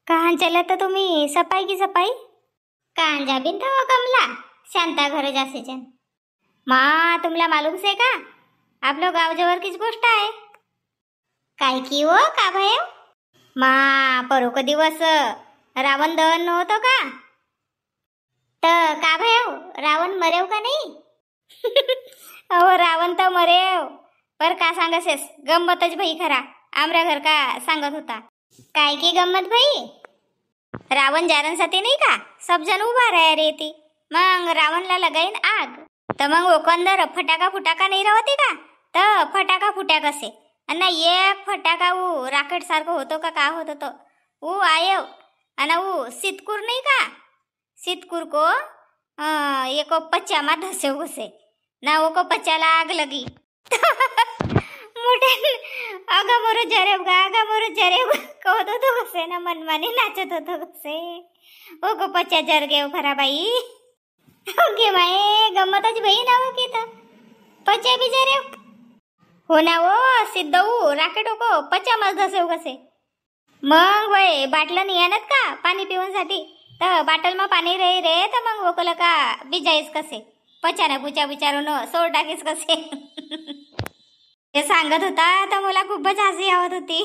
कहाँ चले तो तुम्ही सफाई की सफाई कहाँ जा बिन था कमला शांता घर जासे जन माँ तुमला मालूम से का आप लोग गाव जवळ कीच गोष्ट आहे काय की हो का भय माँ परो को दिवस रावण दहन नव्हतं का तर का भय रावण मरेव का नाही अहो रावण तर मरेव पर का सांगसेस गंमतच भाई खरा आमऱ्या घर का सांगत होता काय की गंमत भाई रावण जारणसाठी नाही का सब जण उभा राहा रे ती मग रावणला लगाईन आग तर मग ओकंदर फटाका फुटाका नाही राहते का तर फटाका फुट्या कसे आणि एक फटाका ऊ राकेट सारखं होतो का होत तो ऊ आयव आणि ऊ सितकूर नाही का सितकूर को एको पच्चा मा धसे घुसे ना वो को पच्चाला आग लगी मोठे आगा मोर जरेब कहत होतो कसे ना मनमानी नाचत होतो कसे ओ को पच्चा जर गेव खरा बाई ओके माये गमतच भाई ना हो की तर पच्चा भी जरेव हो ना वो सिद्धू राकेट को पच्चा मज धसे कसे मग वय बाटलं नाही आणत का पाणी पिवण्यासाठी तर बाटल मा पाणी रे रे तर मग वकोला का बिजाईस कसे पचाना पुचा विचारून सोड टाकीस कसे ते सांगत होता तर मला खूपच हसी आवत होती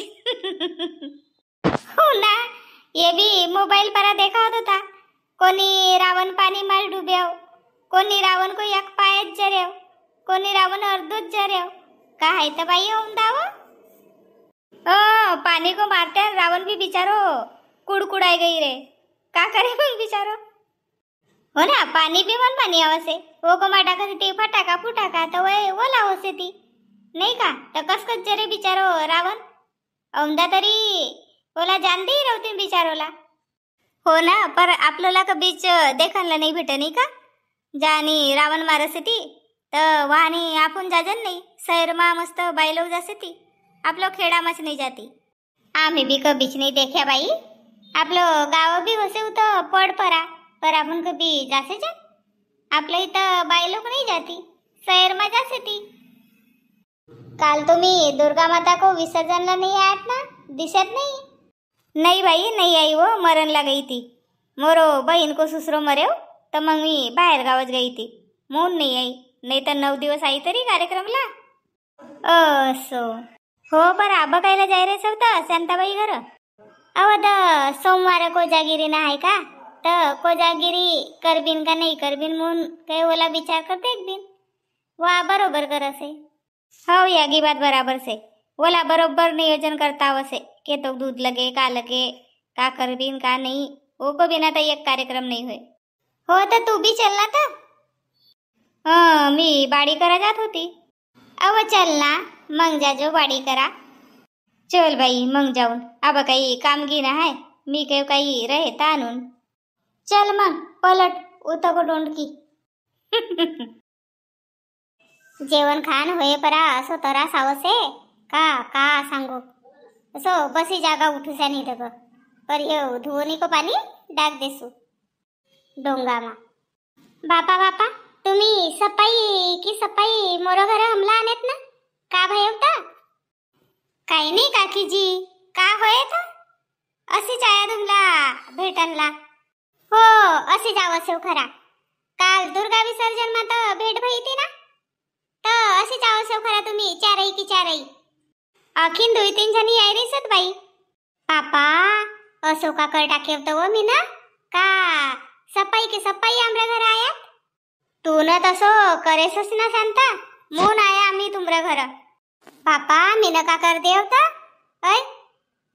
हो ना ये भी मोबाईल पर देखत होता कोणी रावण पाणी माल डुब्याव कोणी रावण को एक पायच जरेव कोणी रावण अर्धोच जरेव का है तर बाई होऊन दाव पानी को मारते रावण भी बिचारो कुड़कुड़ाई गई रे का करे मग बिचारो हो ना पानी भी मन पानी आवसे वो को माटा कसे ते फटाका फुटाका तर वय ओला होसे ती नाही का तर कसकच जरे बिचारो रावण औंदा तरी ओला जान दे रवतीन बिचारोला हो ना पर आपल्याला का बीच देखनला नाही भेट नाही का जानी रावण मारसे ती तर वाहनी आपण जाजन नाही शहर मा मस्त बायलो जासे ती आपलं खेडामच नाही जाती आम्ही भी कबीच नाही देख्या बाई आपलं गाव भी होसे होतं पड परा पर आपण कभी जासे जा आपल्या इथं बायलोक नाही जाती शहर मा जासे ती काल तुम्ही दुर्गा माता को विसर्जनला नहीं आयात ना दिसत नहीं भाई नहीं आई वो मरण ला गई थी मोरो बहीण को सुसरो मरेव तर मग मी बाहेर गावच गई थी म्हणून नहीं आई नाही तर 9 दिवस आई तरी कार्यक्रमला असो हो बरं बघायला जाय रे सवता शांताबाई घर अवद सोमवार कोजागिरी ना आहे का तर कोजागिरी करबिन का नाही करबिन म्हणून काही ओला विचार करते एक दिन वा बरोबर करसे हो यागी बात बराबर से ओला बरोबर नियोजन करता वसे के तो दूध लगे का करबिन का नहीं वो को बिना तो एक कार्यक्रम नहीं हुए हो तो तू भी चलना था मी बाड़ी करा जात होती अव चलना मग जाजो बाड़ी करा चल बाई मग जाऊन अब काही कामगीर आहे मी काही रहता आणून चल मग पलट उतको डोंडकी जेवण खान होय परा असो तरा सावसे का सांगो असो बसी जागा उठूसा नाही तर पर ये धुवनी को पाणी डाक देसू डोंगामा बापा तुम्ही सफाई मोरो घर हमला आणत ना का भय होता काही नाही काकीजी का होय तर अशी जाया तुमला भेटनला हो अशी जावसेव खरा काल दुर्गा विसर्जन मा तर भेट भईती ना तर अशी जावसेव खरा तुम्ही चारई की चारई आखीन 2-3 जणी याय रेसत बाई पापा असो का कर टाकेवतो वो मी ना का सफाई की सफाई आमऱ्या घर आयात तू न तसो करेसस ना शांता मून आया आम्ही तुमऱ्या घर पापा मी न का कर देवता ऐ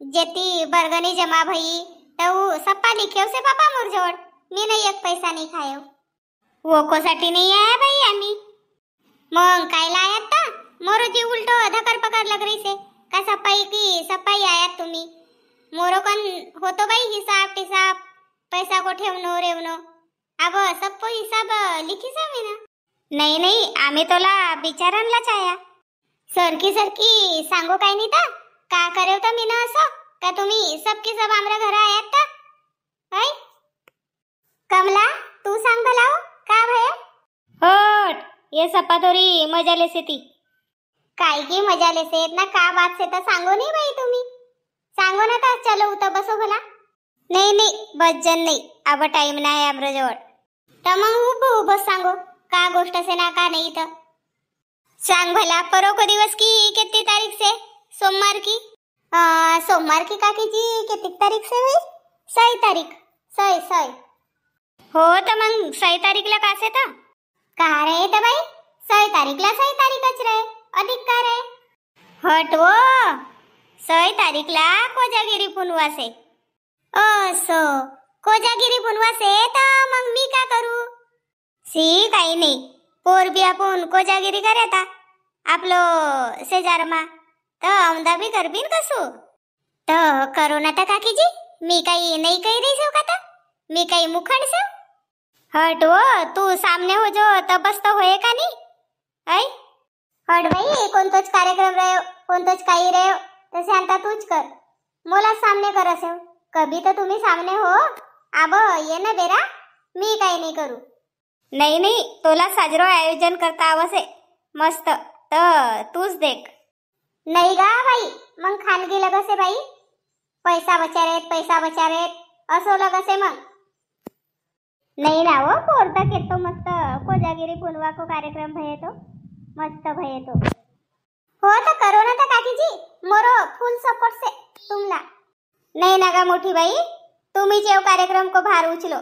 जेती बरगनी जमा भई तो सप्पा लिखेव से पापा मोर जोड़ मी नाही एक पैसा नहीं खायो वो को साठी नहीं आया भाई आम्ही मग कायला आयात ता मोरो जी उलटो धकर पकड लग रही से का सफाई आयात तुम्ही मोरो कन होतो बाई हिसाब पैसा को ठेवनो रेवनो अब सबको हिसाब लिखी मी ना नहीं आम्ही तोला बिचारांला छाया सरकी सांगो काय नाही ता का करेव ता मी ना असो का तुम्ही सबके सब आमरा घर आयात ता हाय कमला तू सांग भलाओ का भय होट ये सप्पा थोड़ी मजा लेसे ती काय की मजा लेसे ना का बात से तर सांगो नहीं भाई तुम्ही सांगो ना तर चलो उतर बसो भला नाही नाही बसजन नाही अब टाइम नाही आमच्याजवळ. तर मग उभं उभं सांगो का गोष्ट से ना का नाही तर सांग भला. परो को दिवस की कितनी तारीख से? सोमवार की. सोमवार की काकी जी कितनी तारीख से हुई? 6 तारीख. 6. हो तर मग 6 तारीखला कासे तर का रे तर बाई 6 तारीखला 6 तारीखच रे. अधिक का रे? हट वो 6 तारीखला कोजागिरी पुनवा से. असो कोजागिरी पुनवा से तर मग मी का करू? सी काही नाही पोर बी आपण कोजागिरी करता आपलो शेजारमा तर औंदा बी करबीन कसो तर करो ना. तर काकी जी मी काही नाही काही रही सो का तर मी काही मुखंड सो. हट वो तू सामने हो जो तबस तो होए का नाही. ऐ हट बाई कोणतोच कार्यक्रम रहो कोणतोच काही रहो तसे आता तूच कर मोला सामने कर असे कभी तर तुम्ही सामने हो. आब ये ना बेरा मी काही नाही करू. नाही नाही तोला साजरो आयोजन करता आवसे मस्त तर तूच देख. नाही गा बाई मग खानगी लगसे बाई पैसा बचारेत असो लगसे मग. नाही ना वो पोरता केतो मस्त कोजागिरी पुनवा को कार्यक्रम भये तो मस्त भये तो. हो तर करो ना तर काकी जी मोरो फुल सपोर्ट से तुमला. नहीं ना गा मोठी बाई तुम्ही जेव कार्यक्रम को भार उचलो.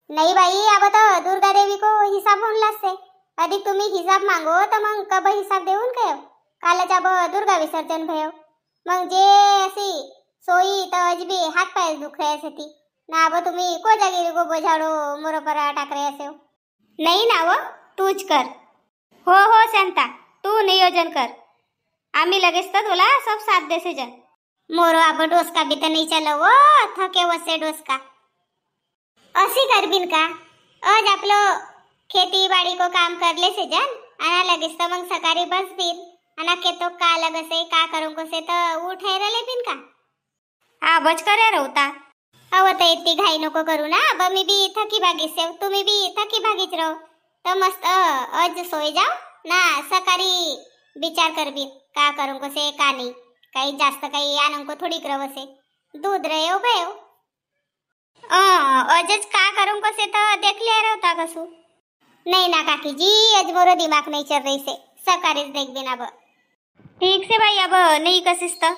नहीं बाई अब तो दुर्गा देवी को हिसाब होऊन लागते. अधिक तुम्ही हिसाब मागो तर मग कब हिसाब देऊन काय कालच अब दुर्गा विसर्जन भयो मग जे अशी सोई तर अजबी हात पाय दुखरे असे ती ना. अब तुम्ही कोजागिरी को बोझाडो मोरोपरा टाकरे असे. नाही ना वो तूच कर. हो हो शांता तू नियोजन कर आम्ही लगेच तर तुला सब साथ देसे जन. मोरो अब डोसका भी तो नहीं चलो वो थके वसे डोसका असी करबीन का. आज आपलो खेती बाड़ी को काम करले से जन आना लगेच तर मग सकाळी बस बिन आना केतो का लगसे का करूं को से तर उठाय रले बिन का. आबच करे रहता. अव तर इतनी घाई नको करू ना. अब मी बी थकी भागी से तुम्ही बी थकी भागीच रहो तर मस्त आज सोय जाओ ना. सकाळी विचार करबीन का करूं को से का नहीं काही जास्त काही आणून को थोडी करवसे दूध रहे भयो. अजच का करूं को से तर देख लिया रहता कसू. नहीं ना काकी जी आज मोरो दिमाग नहीं चल रही से सकाळीच देख बिन. अब ठीक से भाई अब नहीं कसिस तर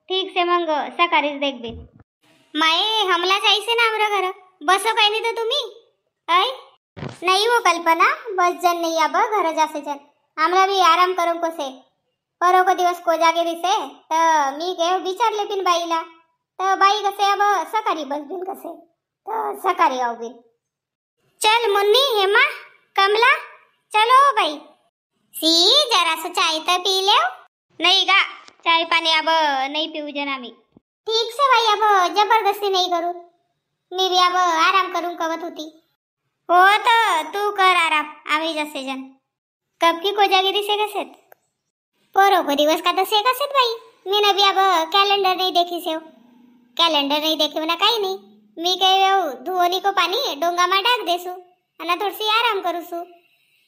ठीक से मग सकाळीच देख बिन. माये हमला जायसे ना आमरा घर बसो काही नाही तर तुम्ही. ऐ नहीं वो कल्पना बस जन नहीं अब घर जासे जन हमरा भी आराम करूं को से परो को दिवस कोजागिरी से तर मी गए विचारले बिन बाईला तर बाई कसे अब सकाळी बस बिन कसे तर सकाळी आव बिन. चल मुन्नी हेमा कमला चलो बाई. सी जरा सो चाय तर पी ले. नहीं गा चाय पानी अब नहीं पीऊ जन आम्ही. ठीक से भाई अब जबरदस्ती नहीं करू मी भी अब आराम करूं कवत होती. हो तर तू कर आराम आम्ही जसे जन. कब की कोजागिरी से कसेत पोरो को दिवस का तो से कसेत बाई. मी ने भी अब कैलेंडर नहीं देखी से कैलेंडर नहीं देखे ना काही नहीं. मी काय धुवनी को पाणी डोंगा मा डाक देसू आणि थोडीशी आराम करूसू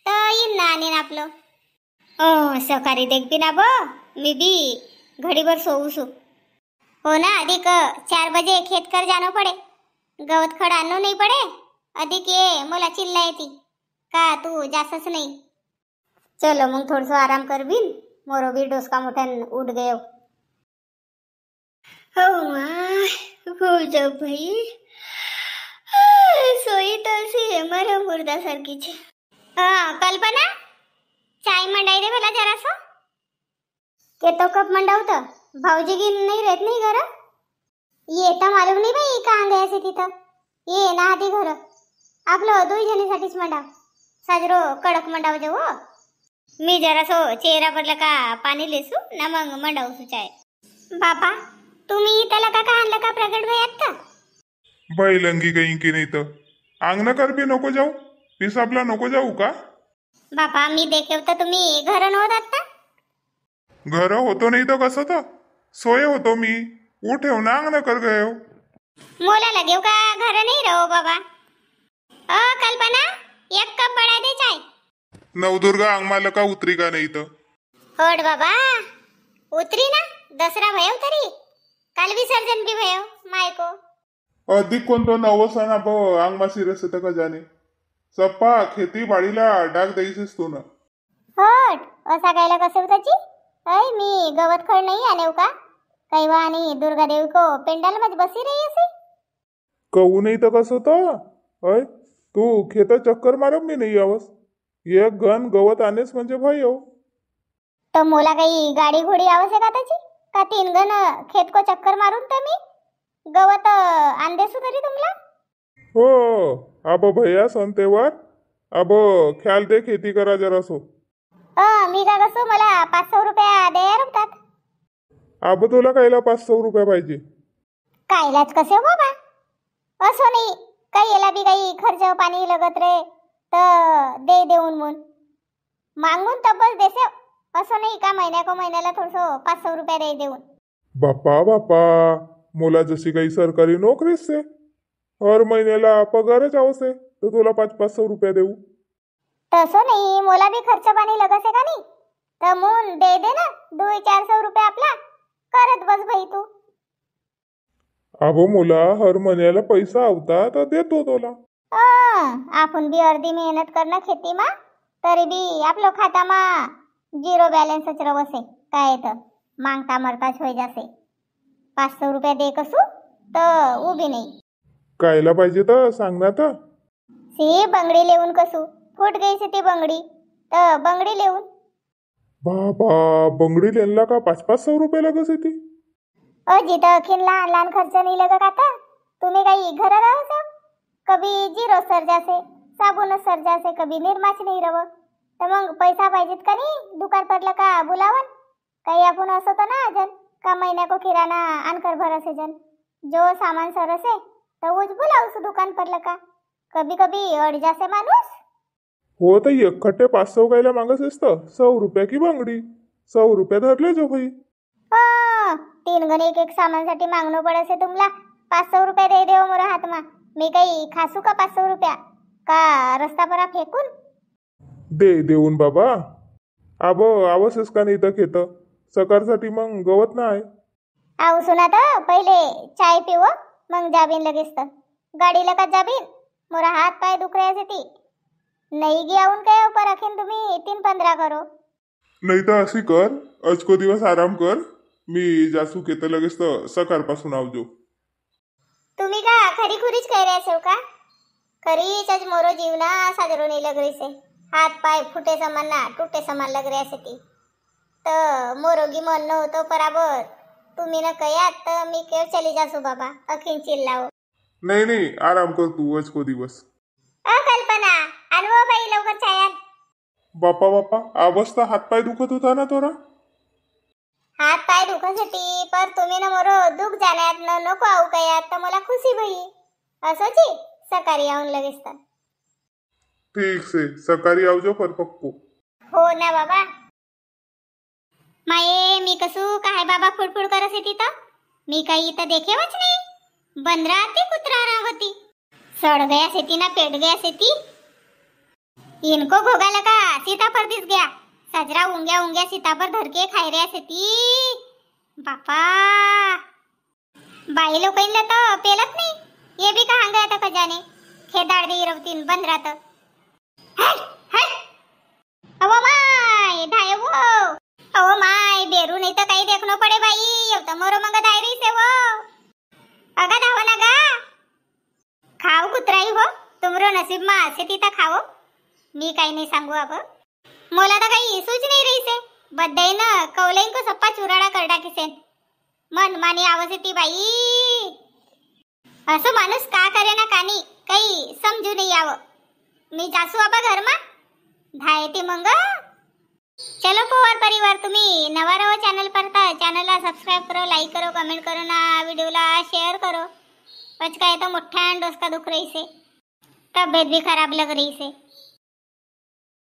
तर येईन ना आणि आपलं. सकाळी देख बी ना ब मी बी घडीभर सोऊसू. हो ना अधिक 4 बजे खेत कर जानो पड़े गवत खड़ आनो नहीं पड़े. अधिक ये मोला चिल्ला येती का तू जासच नहीं. चलो मग थोडस आराम कर बिन मोरो बी डोसका मोठ्यान उठ गयो. हो हो जाऊ भाई सोई तशी मारा मुर्दा सारखी छे. कल्पना चाय मंडाई दे भला जरासो. केतो कप मंडावत भाऊजी की नहीं रहत नहीं घर. ये तर मालूम नहीं बाई कहाँ गए से तिथं. ये ना आधी घर आपलं 2 जणीसाठीच मंडाव साजरो कडक मंडाव जाऊ. मी जरासो चेहरा पडला का पाणी लेसू ना मग मंडावसू चाय. बापा तुम्ही त्याला का आणलं का प्रगट भाई आता. बाई लंगी काही की नाही तर अंगण कर बी नको जाऊ पिसाबला नको जाऊ का. बापा मी देखेव तर तुम्ही घर नव्हत आता. घर होतो नाही तर कसं तर सोय होतो मी उठेव ना अंगण कर गयो. मोला लगेव का घर नहीं रहो बाबा. कल्पना एक कप बड़ा दे चाय. नवदुर्गा अंगमाला का उतरी का नाही तर. होड बाबा उतरी ना दसरा भयो तरी काल विसर्जन भी भयो मायको अधिक कोणतो नवो सण अब आंगमा सिरस तर का जाने सप्पा खेती बाडीला डाग द्यायचीस तू ना. हट असा कायला कसं त्याची अय मी गवत खड नाही आले का कैवा आणि दुर्गा देवी को पेंडाल मध्ये बसी रही असे कहू नाही तर कसं होतं अय तू खेत चक्कर मारम मी नाही यावस एक घन गवत आणेस म्हणजे भाई हो. तर मोला काही गाडी घोडी आवश्यक का त्याची का 3 गण खेत को चक्कर मारून तर मी गवत आण देसू तरी तुमला. हो अब भैया सण तेव्हार अब ख्याल दे खेती करा जरासो. मी का कसं मला 500 रुपया द्या रुपतात. अब तुला कायला 500 रुपये पाहिजे. कायलाच कसे हो बाबा असं नाही काही याला बी काही खर्च पाणी लगत रे तर देऊन म्हणून मागून तब्बल देसे असं नाही का महिन्याला थोडस 500 रुपया देऊन. बापा बापा मोला जशी काही सरकारी नोकरीच से हर महिन्याला पगारच आवसे तर तुला 500 रुपये देऊ. तसं नाही मोला बी खर्च पाणी लगसे का नाही तर म्हणून दे ना 200-400 रुपये आपला करत बस भाई तू. अबो मुला हर महिन्याला पैसा आवता तर देतो तुला. आपण बी अर्धी मेहनत करणं खेती मा तरी बी आपलं खाता मा 0 बॅलन्सच रवसे काय तर मागता मरताच होई जासे. 500 रुपये दे कसू तर उभी नाही. कायला पाहिजे तर सांग ना तर. सी बंगडी लेऊन कसू फुट गई सी ती बंगडी तर बंगडी लेऊन. बाबा बंगडी लेनला का 500 रुपये लगस ती. जिथं अखीन लहान लहान खर्च नाही लगत आता तुम्ही काही घर राहू कभी 0 सर जासे साबूनच सर जासे कभी निर्माच नाही रव तर मग पैसा पाहिजेत का नाही दुकान पडलं का बुलावन काही आपण असं तर ना अजन का महिन्या को किराणा आणकर भर असे जन जो सामान सर असे तर उज बुलावस दुकान पडलं का कभी कभी अड जासे माणूस. हो तर एकखट्टे 500 कायला मागस असतं 100 रुपया की बंगडी 100 रुपये धरले जो भाई. 3 गण एक सामानसाठी मागणं पडसे तुमला 500 रुपये दे देव मोरा हात मा मी काही खासू का 500 रुपया का रस्ता परा फेकून. देऊन बाबा अब आवश्यक का नाही तर खेत सकारसाठी मग गवत ना आहे. आऊ सुना तर पहिले चाय पिव मग जाबीन लगेच तर गाडीला का जाबीन मोरा हात पाय दुखरे ती नाही गियाऊन काय पर अखीन तुम्ही 3-15 करो. नाही तर अशी कर अजको दिवस आराम कर मी जासू खेत लगेच तर सकारपासून आवजो. तुम्ही का खरी खुरीच कह रहे हो का खरीच आज मोरो जीवना साजरो नहीं लग रही से हाथ पाय फुटे समान ना टूटे समान लग रहे से ती तर मोरोगी मन न होतो बराबर तुम्ही न कयात तर मी केव चली जासू बाबा अखीन चिल्लाओ. नाही आराम कर तू अजको दिवस. कल्पना आणवो बाई लवकर चायान. बापा अवस्था हातपाय दुखत होता ना तोरा. हात पाय दुखसाठी पर तुम्ही न मोरो दुख जाण्यात न नको आऊ कयात तर मला खुशी भई असोची सकाळी आऊन लगेच तर. ठीक से सकाळी आवजो पर पक्को. हो ना बाबा. माये मी कसू काय बाबा फुडफुड करत होती तर मी काही इथं देखेवच नाही बंदरा ती कुत्रा राहती सड़ गया सेती ना पेट गया सेती इनको भोगाला का सीताफळ दिस गया सजरा उंग्या सीताफळ धरके खाई रहा सेती. बापा बाई लोग तो पेलत नहीं ये भी कहाँ गया था खजाने खेदाड़ दी रवतीन बंदरा तो. अवो माय धाय वो अवो माय बेरू नहीं तो कहीं देखनो पड़े भाई ये तो मोरो मंगा दाई रही से वो अगा धावो ना गा खाओ कुत्राई हो तुमरो नसीब मा असे तिथं खाओ मी काही नाही सांगू अब मोला तर काही सूच नाही रही से बद्दई न कौलेन को सप्पा चुराडा करडा किसेन मन मानी आवसे ती बाई असं माणूस का करे ना कानी काही समजू नाही आव. मी जासू आपा घर मा धाय ते मंग. चलो पोवर परिवार तुम्ही नवा चॅनल पर था चॅनलला सबस्क्राइब करो लाइक करो कमेंट करो ना व्हिडिओला शेअर करो. पच काय तो मोठ्या डोसका दुख रही से तब्येत भी खराब लग रही से.